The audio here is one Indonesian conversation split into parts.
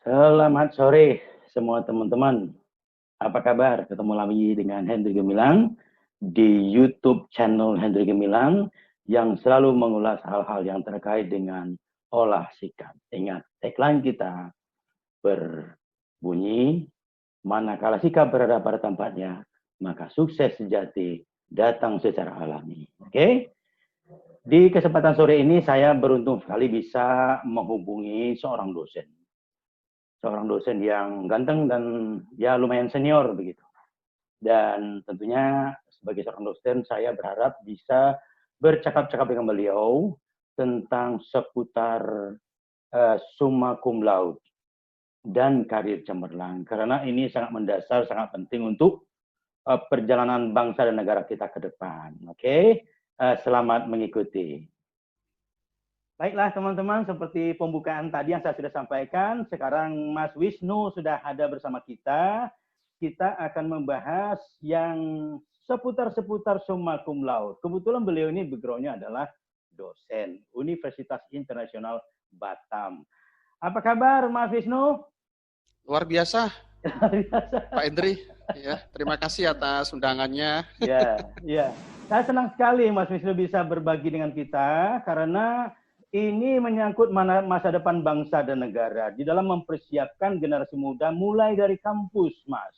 Selamat sore semua teman-teman. Apa kabar? Ketemu lagi dengan Hendry Gemilang di YouTube channel Hendry Gemilang yang selalu mengulas hal-hal yang terkait dengan olah sikap. Ingat, tagline kita berbunyi, manakala sikap berada pada tempatnya, maka sukses sejati datang secara alami. Oke? Di kesempatan sore ini saya beruntung sekali bisa menghubungi seorang dosen yang ganteng dan ya lumayan senior begitu. Dan tentunya sebagai seorang dosen saya berharap bisa bercakap-cakap dengan beliau tentang seputar summa cum laude dan karir cemerlang, karena ini sangat mendasar, sangat penting untuk perjalanan bangsa dan negara kita ke depan. Oke, selamat mengikuti. Baiklah teman-teman, seperti pembukaan tadi yang saya sudah sampaikan, sekarang Mas Wisnu sudah ada bersama kita. Kita akan membahas yang seputar summa cum laude. Kebetulan beliau ini background-nya adalah dosen Universitas Internasional Batam. Apa kabar Mas Wisnu? Luar biasa, Pak Hendry. Ya, terima kasih atas undangannya. Ya. Saya senang sekali Mas Wisnu bisa berbagi dengan kita karena ini menyangkut masa depan bangsa dan negara di dalam mempersiapkan generasi muda mulai dari kampus, Mas.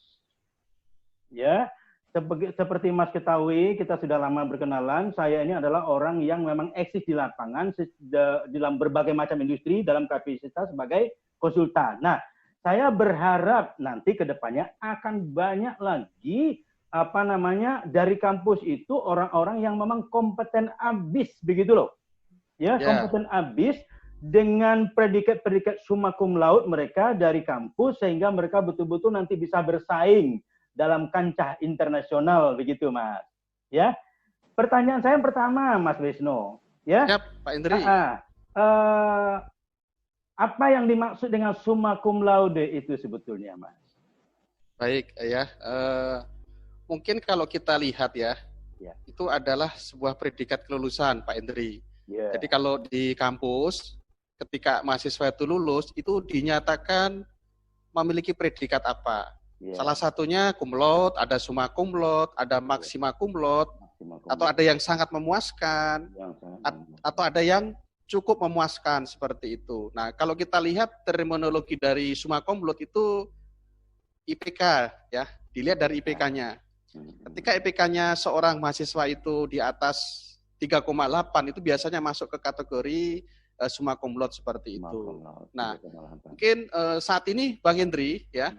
Ya, seperti Mas ketahui, kita sudah lama berkenalan. Saya ini adalah orang yang memang eksis di lapangan dalam berbagai macam industri dalam kapasitas sebagai konsultan. Nah, saya berharap nanti ke depannya akan banyak lagi dari kampus itu orang-orang yang memang kompeten abis begitu loh. Ya, kompeten abis dengan predikat-predikat summa cum laude mereka dari kampus sehingga mereka betul-betul nanti bisa bersaing dalam kancah internasional begitu, Mas. Ya. Pertanyaan saya yang pertama, Mas Wisnu, ya. Ya, Pak Hendry. Apa yang dimaksud dengan summa cum laude itu sebetulnya, Mas? Baik, ya. Mungkin kalau kita lihat ya, itu adalah sebuah predikat kelulusan, Pak Hendry. Jadi kalau di kampus, ketika mahasiswa itu lulus, itu dinyatakan memiliki predikat apa. Salah satunya cum laude, ada summa cum laude, ada maxima cum laude, atau ada yang sangat memuaskan, atau ada yang cukup memuaskan seperti itu. Nah, kalau kita lihat terminologi dari summa cum laude itu IPK, ya, dilihat dari IPK-nya. Ketika IPK-nya seorang mahasiswa itu di atas 3,8 itu biasanya masuk ke kategori summa cum laude seperti itu. Nah, mungkin saat ini Bang Hendry ya,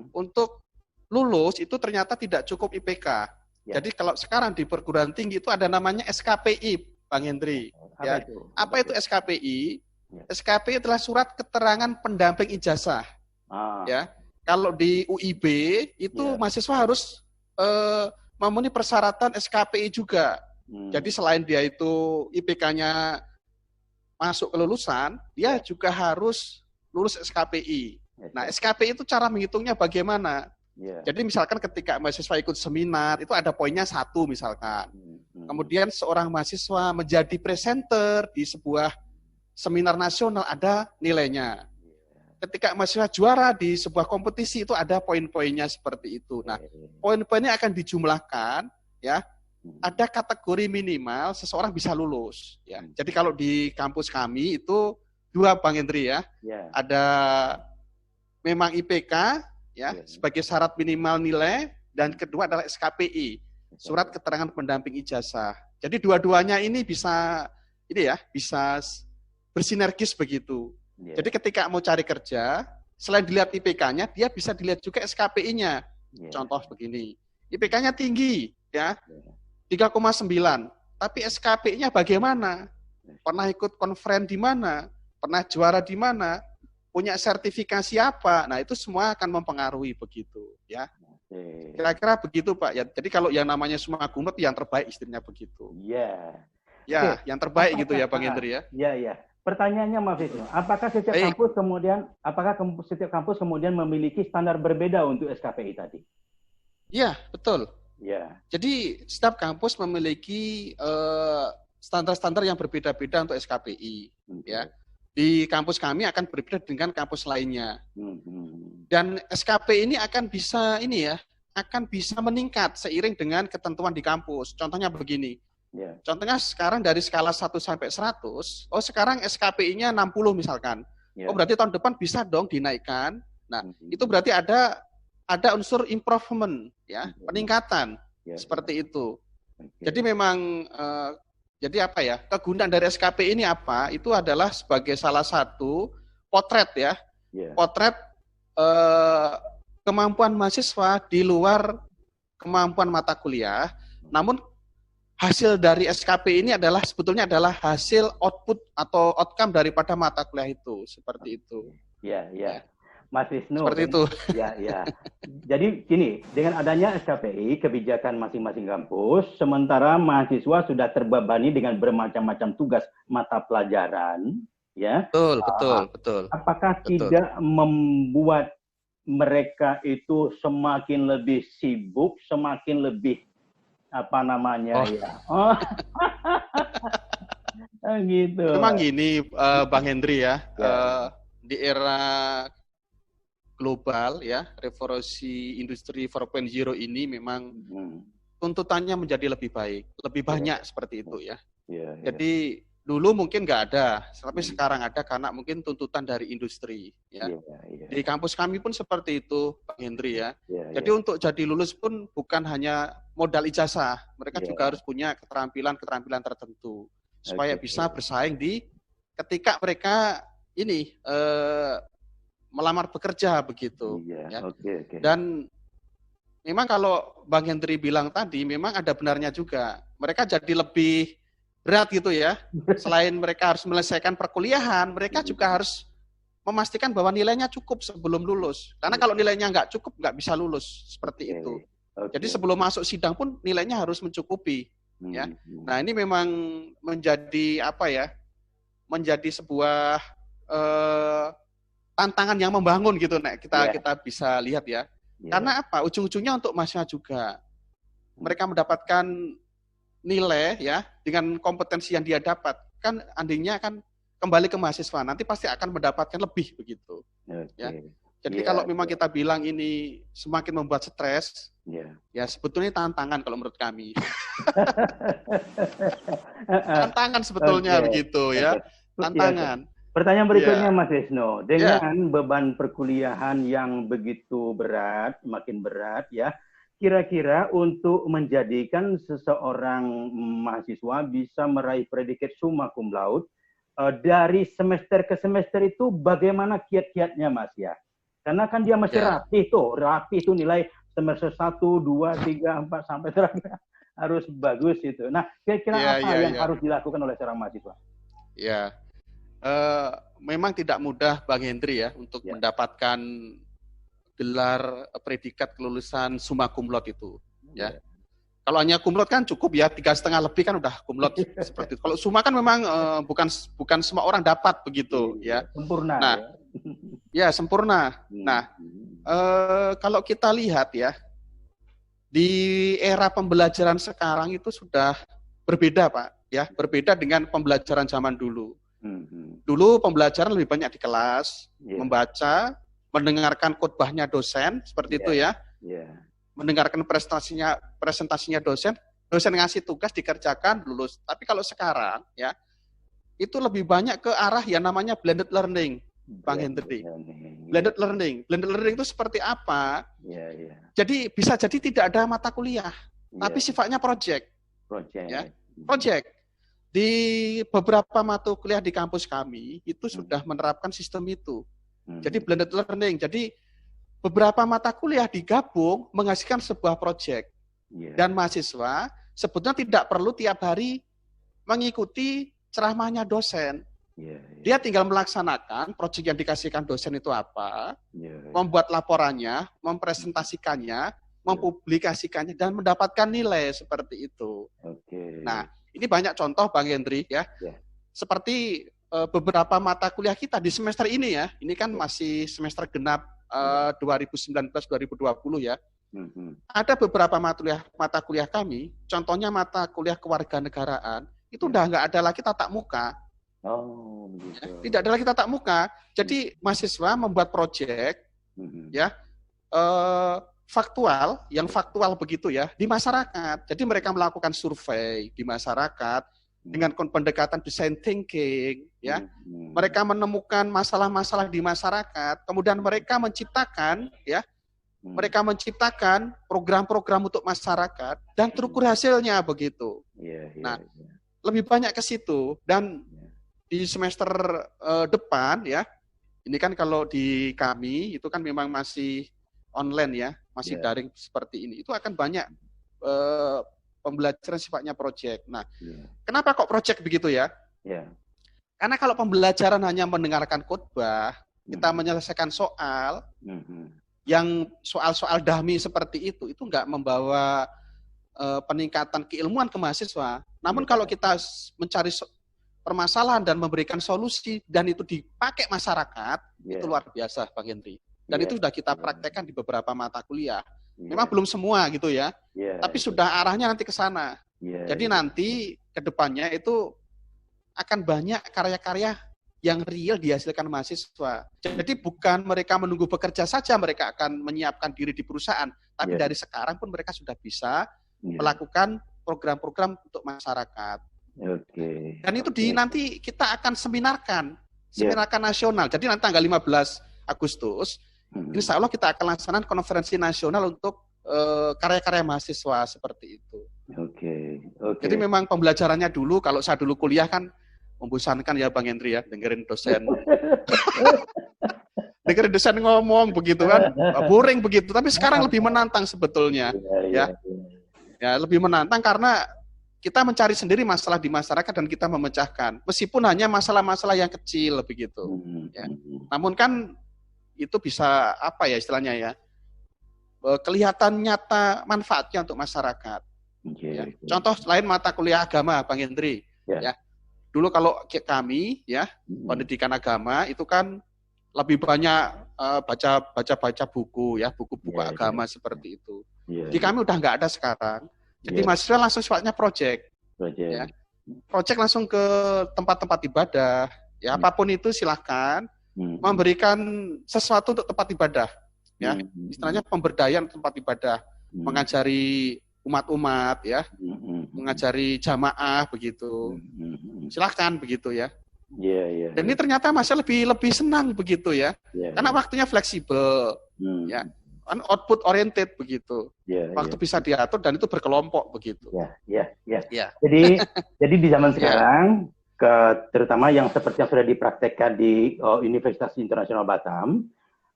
untuk lulus itu ternyata tidak cukup IPK. Jadi kalau sekarang di perguruan tinggi itu ada namanya SKPI, Bang Hendry. Ya. Apa itu SKPI? SKPI adalah surat keterangan pendamping ijazah. Ya. Kalau di UIB itu mahasiswa harus memenuhi persyaratan SKPI juga. Jadi selain dia itu IPK-nya masuk kelulusan, dia juga harus lulus SKPI. Nah, SKPI itu cara menghitungnya bagaimana? Jadi misalkan ketika mahasiswa ikut seminar, itu ada poinnya 1 misalkan. Kemudian seorang mahasiswa menjadi presenter di sebuah seminar nasional, ada nilainya. Ketika mahasiswa juara di sebuah kompetisi, itu ada poin-poinnya seperti itu. Nah, poin-poinnya akan dijumlahkan, ya. Ada kategori minimal seseorang bisa lulus. Ya. Jadi kalau di kampus kami itu 2, Bang Hendry ya. Ada memang IPK ya sebagai syarat minimal nilai, dan kedua adalah SKPI, surat keterangan pendamping ijazah. Jadi dua-duanya ini bisa bisa bersinergis begitu. Jadi ketika mau cari kerja, selain dilihat IPK-nya, dia bisa dilihat juga SKPI-nya. Contoh begini, IPK-nya tinggi ya. 3,9, tapi SKP-nya bagaimana? Pernah ikut konferen di mana? Pernah juara di mana? Punya sertifikasi apa? Nah, itu semua akan mempengaruhi begitu, ya. Kira-kira begitu, Pak. Ya, jadi kalau yang namanya summa cum laude yang terbaik istilahnya begitu. Ya, yang terbaik gitu ya, Bang Hendry ya. Iya. Pertanyaannya Mas Wisnu, apakah setiap kampus kemudian memiliki standar berbeda untuk SKPI tadi? Iya, betul. Jadi setiap kampus memiliki standar-standar yang berbeda-beda untuk SKPI. Ya. di kampus kami akan berbeda dengan kampus lainnya. Dan SKP ini akan bisa meningkat seiring dengan ketentuan di kampus. Contohnya begini. Contohnya sekarang dari skala 1 sampai 100, sekarang SKPI-nya 60 misalkan. Berarti tahun depan bisa dong dinaikkan. Nah, itu berarti ada unsur improvement, ya, peningkatan. Seperti itu. Jadi memang kegunaan dari SKP ini apa? Itu adalah sebagai salah satu potret, ya. Potret kemampuan mahasiswa di luar kemampuan mata kuliah. Namun hasil dari SKP ini sebetulnya adalah hasil output atau outcome daripada mata kuliah itu, seperti itu. Ya. Mas Wisnu. Seperti itu. Ya. Jadi gini, dengan adanya SKPI, kebijakan masing-masing kampus, sementara mahasiswa sudah terbebani dengan bermacam-macam tugas mata pelajaran, ya. Betul. Apakah tidak membuat mereka itu semakin lebih sibuk, semakin lebih gitu. Memang gini, Bang Hendri ya. Di era global ya, revolusi industri 4.0 ini memang tuntutannya menjadi lebih baik, lebih banyak seperti itu ya. Jadi dulu mungkin nggak ada, tapi sekarang ada karena mungkin tuntutan dari industri ya. Di kampus kami pun seperti itu, Bang Hendri ya. Jadi untuk jadi lulus pun bukan hanya modal ijazah, mereka juga harus punya keterampilan tertentu supaya bisa bersaing ketika mereka melamar bekerja begitu. Dan memang kalau Bang Hendri bilang tadi, memang ada benarnya juga. Mereka jadi lebih berat gitu ya. Selain mereka harus menyelesaikan perkuliahan, mereka juga harus memastikan bahwa nilainya cukup sebelum lulus. Karena kalau nilainya nggak cukup, nggak bisa lulus seperti itu. Jadi sebelum masuk sidang pun nilainya harus mencukupi. Ya. Nah ini memang menjadi menjadi sebuah tantangan yang membangun gitu, kita bisa lihat ya. Karena apa? Ujung-ujungnya untuk mahasiswa juga. Mereka mendapatkan nilai ya dengan kompetensi yang dia dapat. Kan andainya kan kembali ke mahasiswa, nanti pasti akan mendapatkan lebih begitu. Ya. Jadi kalau memang kita bilang ini semakin membuat stres, ya sebetulnya tantangan kalau menurut kami. Tantangan sebetulnya begitu ya. Tantangan. Pertanyaan berikutnya Mas Wisnu, dengan beban perkuliahan yang begitu berat, makin berat ya, kira-kira untuk menjadikan seseorang mahasiswa bisa meraih predikat summa cum laude dari semester ke semester itu bagaimana kiat-kiatnya Mas ya? Karena kan dia masih rapi tuh nilai semester 1, 2, 3, 4 sampai terakhir harus bagus itu. Nah, kira-kira apa yang harus dilakukan oleh seorang mahasiswa? Ya. Memang tidak mudah Bang Hendri ya untuk mendapatkan gelar predikat kelulusan summa cum laude itu ya. Kalau hanya cum laude kan cukup ya, 3,5 lebih kan udah cum laude seperti itu. Kalau summa kan memang bukan semua orang dapat begitu ya. Sempurna. Nah, sempurna. Nah, kalau kita lihat ya di era pembelajaran sekarang itu sudah berbeda Pak ya, berbeda dengan pembelajaran zaman dulu. Dulu pembelajaran lebih banyak di kelas, membaca, mendengarkan khotbahnya dosen, seperti itu ya. Mendengarkan presentasinya dosen ngasih tugas dikerjakan, lulus. Tapi kalau sekarang ya, itu lebih banyak ke arah yang namanya blended learning, Bang Hendri. Blended learning itu seperti apa? Jadi bisa jadi tidak ada mata kuliah, tapi sifatnya project. Project. Di beberapa mata kuliah di kampus kami itu sudah menerapkan sistem itu. Jadi blended learning. Jadi beberapa mata kuliah digabung menghasilkan sebuah proyek. Dan mahasiswa sebetulnya tidak perlu tiap hari mengikuti ceramahnya dosen. Dia tinggal melaksanakan proyek yang dikasihkan dosen itu apa, membuat laporannya, mempresentasikannya, mempublikasikannya, dan mendapatkan nilai seperti itu. Nah, ini banyak contoh Bang Hendri ya. Seperti beberapa mata kuliah kita di semester ini ya. Ini kan masih semester genap 2019-2020 ya. Ada beberapa mata kuliah kami, contohnya mata kuliah kewarganegaraan, itu udah nggak ada lagi tatap muka. Oh, begitu. Ya, tidak ada lagi tatap muka. Jadi mahasiswa membuat proyek ya faktual, yang faktual begitu ya di masyarakat. Jadi mereka melakukan survei di masyarakat dengan pendekatan design thinking ya. Mereka menemukan masalah-masalah di masyarakat, kemudian mereka menciptakan ya program-program untuk masyarakat dan terukur hasilnya begitu. Nah, lebih banyak ke situ dan di semester depan ya, ini kan kalau di kami itu kan memang masih online ya, masih daring seperti ini. Itu akan banyak pembelajaran sifatnya proyek. Nah, kenapa kok proyek begitu ya? Karena kalau pembelajaran hanya mendengarkan khotbah, kita menyelesaikan soal, yang soal-soal dahmi seperti itu nggak membawa peningkatan keilmuan ke mahasiswa. Namun kalau kita mencari permasalahan dan memberikan solusi dan itu dipakai masyarakat, itu luar biasa, Bang Henry. Dan itu sudah kita praktekkan di beberapa mata kuliah. Memang belum semua gitu ya, tapi sudah arahnya nanti ke sana. Jadi nanti ke depannya itu akan banyak karya-karya yang real dihasilkan mahasiswa. Jadi bukan mereka menunggu bekerja saja, mereka akan menyiapkan diri di perusahaan, tapi dari sekarang pun mereka sudah bisa melakukan program-program untuk masyarakat. Dan itu nanti kita akan seminarkan nasional. Jadi nanti tanggal 15 Agustus, insya Allah kita akan laksanakan konferensi nasional untuk karya-karya mahasiswa seperti itu. Jadi memang pembelajarannya dulu, kalau saya dulu kuliah kan membosankan ya Bang Henry ya, dengerin dosen. Dengerin dosen ngomong begitu kan, boring begitu. Tapi sekarang lebih menantang sebetulnya. Ya, lebih menantang karena kita mencari sendiri masalah di masyarakat dan kita memecahkan, meskipun hanya masalah-masalah yang kecil begitu. Ya. Namun kan itu bisa apa ya istilahnya ya, kelihatan nyata manfaatnya untuk masyarakat. Ya. Contoh lain mata kuliah agama, Bang Hendri. Ya. Dulu kalau kami ya pendidikan agama itu kan lebih banyak baca buku ya, buku-buku agama seperti itu. Di kami udah nggak ada sekarang. Jadi mahasiswa langsung sifatnya project. Ya. Project langsung ke tempat-tempat ibadah. Ya, apapun itu silahkan memberikan sesuatu untuk tempat ibadah. Ya, istilahnya pemberdayaan tempat ibadah, mengajari umat-umat ya, mengajari jamaah begitu. Silahkan begitu ya. Dan ini ternyata masih lebih senang begitu ya. Karena waktunya fleksibel. Ya. Output oriented begitu, waktu bisa diatur dan itu berkelompok begitu. Jadi di zaman sekarang, terutama yang seperti yang sudah dipraktekkan di Universitas Internasional Batam,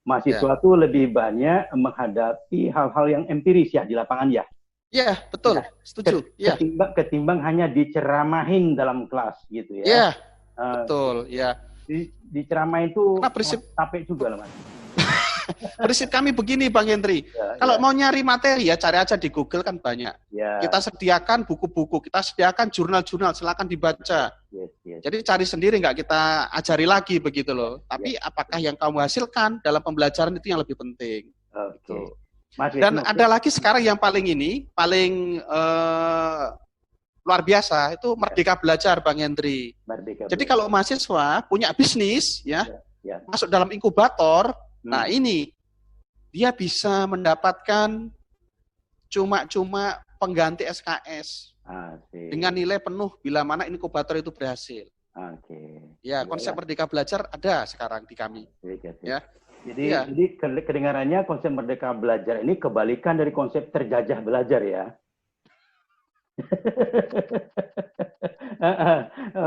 mahasiswa itu lebih banyak menghadapi hal-hal yang empiris ya di lapangan ya. Ya betul, setuju. Ketimbang hanya diceramahin dalam kelas gitu ya. Ya betul ya. Diceramahin itu capek juga lah Mas. Prinsip kami begini Bang Hendri, kalau mau nyari materi ya cari aja di Google kan banyak. Kita sediakan buku-buku, kita sediakan jurnal-jurnal, silakan dibaca. Jadi cari sendiri, nggak kita ajari lagi begitu loh. Tapi apakah yang kamu hasilkan dalam pembelajaran itu yang lebih penting. Dan ada lagi sekarang yang paling luar biasa, itu Merdeka Belajar Bang Hendri. Jadi kalau mahasiswa punya bisnis ya, masuk dalam inkubator. Nah ini, dia bisa mendapatkan cuma pengganti SKS dengan nilai penuh bila mana inkubator itu berhasil. Ya, konsep Merdeka Belajar ada sekarang di kami. Ya. Jadi kedengarannya konsep Merdeka Belajar ini kebalikan dari konsep terjajah belajar ya.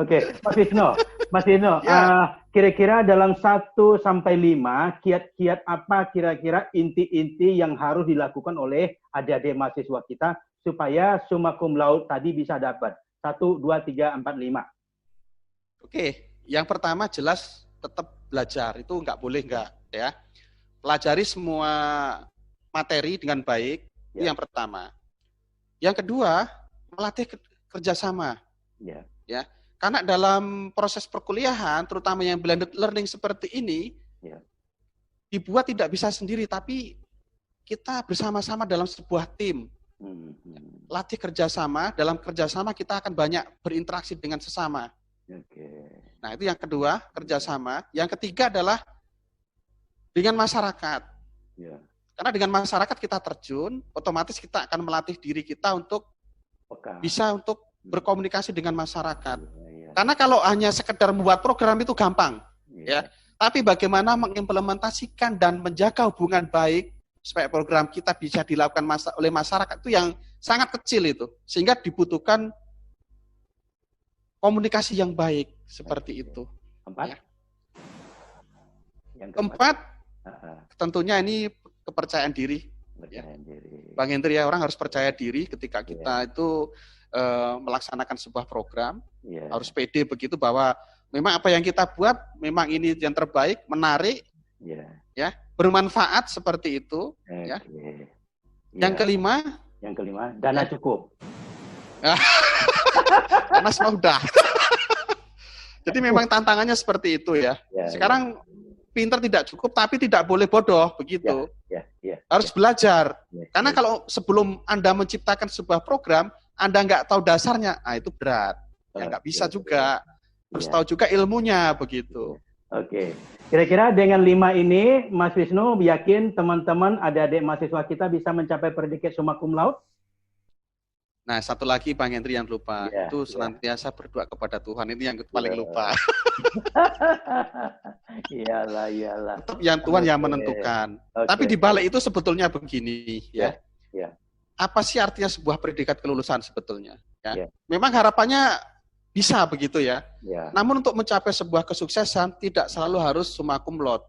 Oke, Mas Wisno, kira-kira dalam 1 sampai 5 kiat-kiat apa kira-kira inti-inti yang harus dilakukan oleh adik-adik mahasiswa kita supaya summa cum laude tadi bisa dapat 1, 2, 3, 4, 5. Oke, yang pertama jelas tetap belajar, itu nggak boleh nggak ya. Pelajari semua materi dengan baik, itu yang pertama. Yang kedua, melatih kerjasama. Ya, karena dalam proses perkuliahan, terutama yang blended learning seperti ini, dibuat tidak bisa sendiri, tapi kita bersama-sama dalam sebuah tim. Latih kerjasama, dalam kerjasama kita akan banyak berinteraksi dengan sesama. Nah, itu yang kedua, kerjasama. Yang ketiga adalah dengan masyarakat. Ya. Karena dengan masyarakat kita terjun, otomatis kita akan melatih diri kita untuk bisa untuk berkomunikasi dengan masyarakat. Ya. Karena kalau hanya sekedar membuat program itu gampang, ya. Tapi bagaimana mengimplementasikan dan menjaga hubungan baik supaya program kita bisa dilakukan oleh masyarakat itu yang sangat kecil itu, sehingga dibutuhkan komunikasi yang baik seperti itu. Keempat. Ya. Yang keempat, tentunya ini kepercayaan diri. Kepercayaan diri. Bang Hendri, ya, orang harus percaya diri ketika kita itu melaksanakan sebuah program, harus pede begitu bahwa memang apa yang kita buat memang ini yang terbaik, menarik, ya, bermanfaat seperti itu. Ya. Yang kelima, dana cukup. Karena semua udah. Jadi memang tantangannya seperti itu ya. Sekarang pinter tidak cukup, tapi tidak boleh bodoh begitu. Harus belajar. Karena kalau sebelum Anda menciptakan sebuah program, Anda nggak tahu dasarnya, itu berat. Ya nggak bisa juga. Harus tahu juga ilmunya begitu. Oke. Kira-kira dengan 5 ini, Mas Wisnu yakin teman-teman adik-adik mahasiswa kita bisa mencapai predikat summa cum laude? Nah, satu lagi Bang Hendri yang lupa, itu senantiasa berdoa kepada Tuhan, ini yang paling lupa. Iyalah. Tetap yang Tuhan yang menentukan. Tapi di balik itu sebetulnya begini, ya. Apa sih artinya sebuah predikat kelulusan sebetulnya? Ya. Memang harapannya bisa begitu ya. Namun untuk mencapai sebuah kesuksesan tidak selalu harus summa cum laude.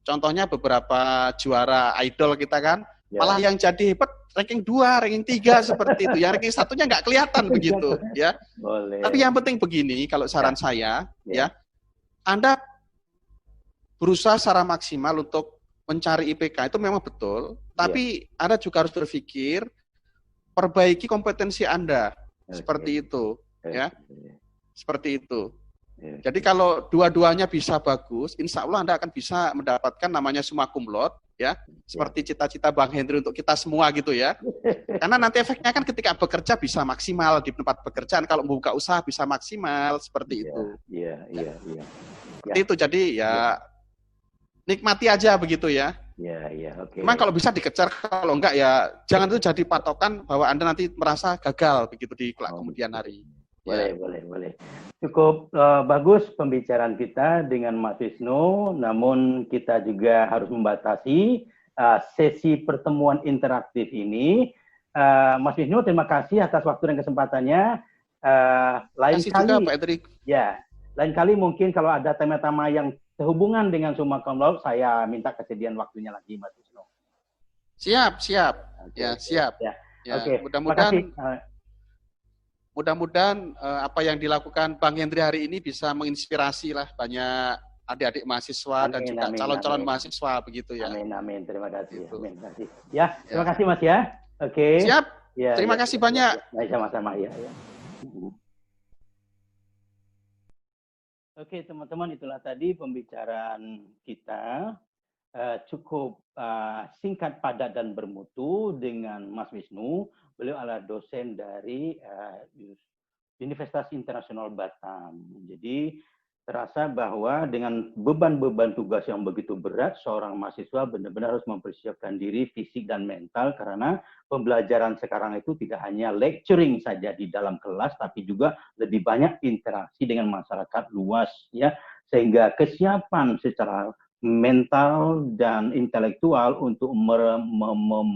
Contohnya beberapa juara idol kita kan, malah yang jadi hebat ranking 2, ranking 3 seperti itu. Yang ranking 1-nya nggak kelihatan begitu, ya. Boleh. Tapi yang penting begini, kalau saran saya, ya, Anda berusaha secara maksimal untuk mencari IPK itu memang betul, tapi Anda juga harus berpikir perbaiki kompetensi Anda seperti itu, ya. Seperti itu. Jadi kalau dua-duanya bisa bagus, insya Allah Anda akan bisa mendapatkan namanya summa cum laude, ya, seperti cita-cita Bang Hendri untuk kita semua gitu ya. Karena nanti efeknya kan ketika bekerja bisa maksimal di tempat pekerjaan, kalau membuka usaha bisa maksimal seperti itu. Iya. Seperti itu, jadi ya nikmati aja begitu ya. Iya, oke. Memang kalau bisa dikejar, kalau enggak ya jangan itu jadi patokan bahwa Anda nanti merasa gagal begitu di kemudian hari. Boleh. Cukup bagus pembicaraan kita dengan Mas Wisnu, namun kita juga harus membatasi sesi pertemuan interaktif ini. Mas Wisnu, terima kasih atas waktu dan kesempatannya. Lain kali mungkin kalau ada tema-tema yang sehubungan dengan summa cum laude, saya minta kesediaan waktunya lagi, Mas Wisnu. Siap. Ya, siap. Ya, Oke. Mudah-mudahan apa yang dilakukan Bang Hendri hari ini bisa menginspirasi lah banyak adik-adik mahasiswa dan juga calon-calon mahasiswa begitu ya. Amin. Terima kasih. Gitu. Ya, terima kasih Mas ya. Oke. Siap. Terima kasih banyak. Sama-sama ya. Oke, teman-teman, itulah tadi pembicaraan kita cukup singkat, padat dan bermutu dengan Mas Wisnu. Beliau adalah dosen dari Universitas Internasional Batam. Jadi terasa bahwa dengan beban-beban tugas yang begitu berat, seorang mahasiswa benar-benar harus mempersiapkan diri fisik dan mental, karena pembelajaran sekarang itu tidak hanya lecturing saja di dalam kelas, tapi juga lebih banyak interaksi dengan masyarakat luas, ya, sehingga kesiapan secara mental dan intelektual untuk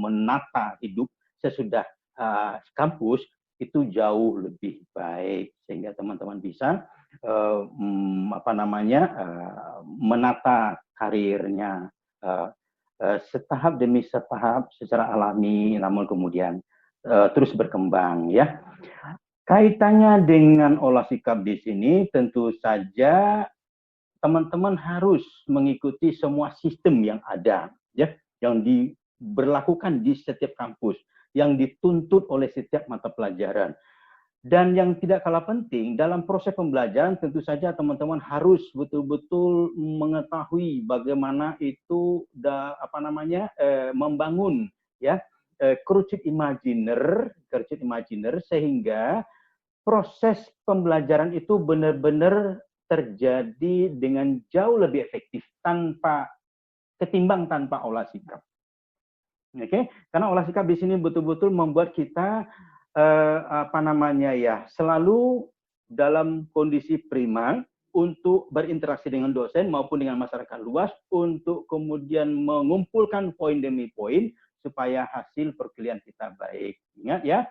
menata hidup sesudah kampus itu jauh lebih baik, sehingga teman-teman bisa menata karirnya setahap demi setahap secara alami, namun kemudian terus berkembang, ya. Kaitannya dengan olah sikap di sini tentu saja teman-teman harus mengikuti semua sistem yang ada, ya, yang diberlakukan di setiap kampus, yang dituntut oleh setiap mata pelajaran. Dan yang tidak kalah penting dalam proses pembelajaran, tentu saja teman-teman harus betul-betul mengetahui bagaimana itu membangun, ya, kerucut imajiner, sehingga proses pembelajaran itu benar-benar terjadi dengan jauh lebih efektif ketimbang tanpa olah sikap. Oke, karena olah sikap di sini betul-betul membuat kita selalu dalam kondisi prima untuk berinteraksi dengan dosen maupun dengan masyarakat luas untuk kemudian mengumpulkan poin demi poin supaya hasil perkuliahan kita baik. Ingat ya,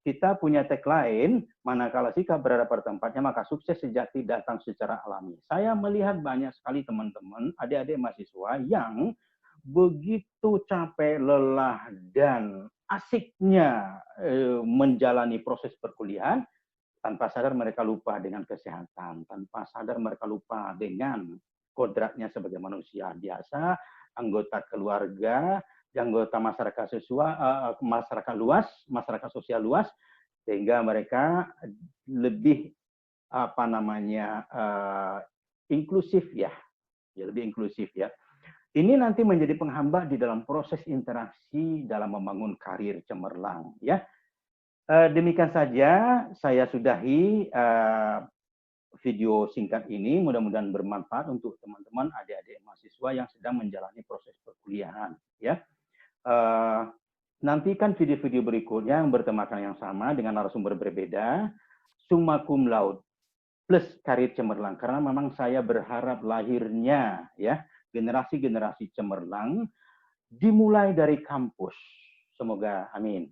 kita punya tagline, manakala sikap berada pada tempatnya, maka sukses sejati datang secara alami. Saya melihat banyak sekali teman-teman, adik-adik mahasiswa yang begitu capek, lelah, dan asiknya menjalani proses perkuliahan, tanpa sadar mereka lupa dengan kesehatan, tanpa sadar mereka lupa dengan kodratnya sebagai manusia biasa, anggota keluarga, anggota masyarakat luas, masyarakat sosial luas, sehingga mereka lebih inklusif ya, lebih inklusif ya. Ini nanti menjadi penghambat di dalam proses interaksi dalam membangun karir cemerlang ya. Demikian saja saya sudahi video singkat ini, mudah-mudahan bermanfaat untuk teman-teman adik-adik mahasiswa yang sedang menjalani proses perkuliahan ya. Nantikan video-video berikutnya yang bertemakan yang sama dengan narasumber berbeda, summa cum laude plus karir cemerlang, karena memang saya berharap lahirnya ya generasi-generasi cemerlang dimulai dari kampus. Semoga amin.